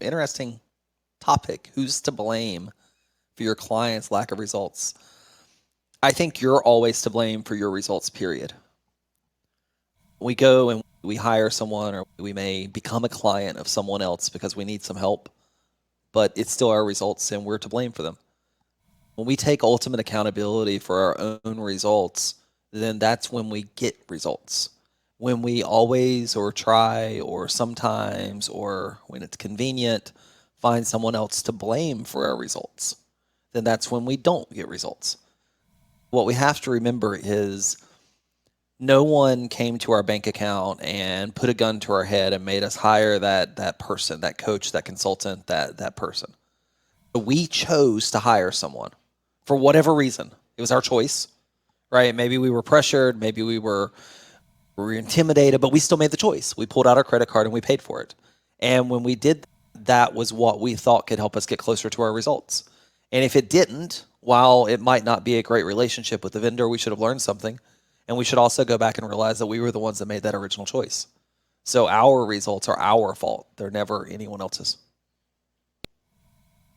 Interesting topic. Who's to blame for your client's lack of results? I think you're always to blame for your results, period. We go and we hire someone, or we may become a client of someone else because we need some help, but it's still our results and we're to blame for them. When we take ultimate accountability for our own results, then that's when we get results. When we always or try or sometimes or when it's convenient find someone else to blame for our results, then that's when we don't get results. What we have to remember is no one came to our bank account and put a gun to our head and made us hire that person, that coach, that consultant, that person. We chose to hire someone for whatever reason. It was our choice, right? Maybe we were pressured, maybe we were intimidated, but we still made the choice. We pulled out our credit card and we paid for it. And when we did, that was what we thought could help us get closer to our results. And if it didn't, while it might not be a great relationship with the vendor, we should have learned something. And we should also go back and realize that we were the ones that made that original choice. So our results are our fault. They're never anyone else's.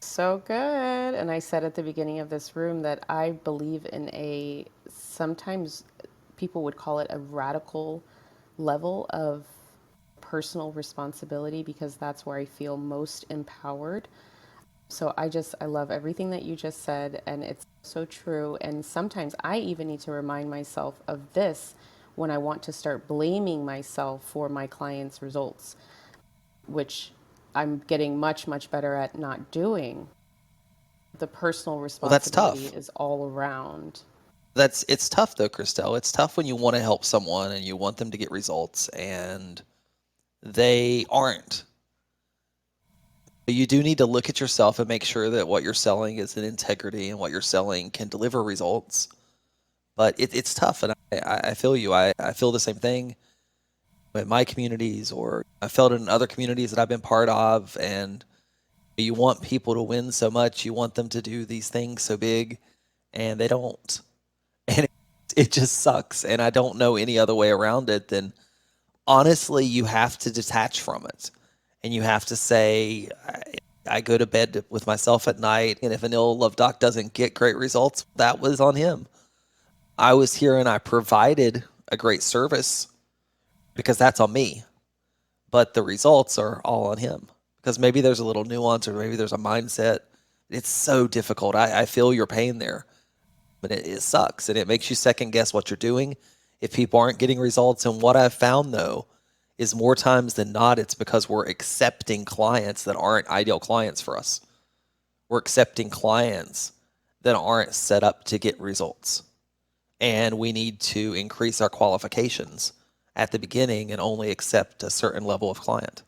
So good. And I said at the beginning of this room that I believe in a, sometimes people would call it a radical level of personal responsibility because that's where I feel most empowered. So I love everything that you just said, and it's so true. And sometimes I even need to remind myself of this when I want to start blaming myself for my clients' results, which I'm getting much, much better at not doing. The personal Well, that's responsibility tough. is all around. It's tough though, Christelle. It's tough when you want to help someone and you want them to get results and they aren't. You do need to look at yourself and make sure that what you're selling is in integrity and what you're selling can deliver results. But it's tough, and I feel you. I feel the same thing in my communities, or I felt it in other communities that I've been part of. And you want people to win so much, you want them to do these things so big, and they don't. And it just sucks. And I don't know any other way around it than honestly, you have to detach from it. And you have to say, I go to bed with myself at night, and if an ill love doc doesn't get great results, that was on him. I was here and I provided a great service because that's on me, but the results are all on him because maybe there's a little nuance or maybe there's a mindset. It's so difficult. I feel your pain there, but it sucks and it makes you second guess what you're doing if people aren't getting results. And what I've found though is more times than not, it's because we're accepting clients that aren't ideal clients for us. We're accepting clients that aren't set up to get results. And we need to increase our qualifications at the beginning and only accept a certain level of client.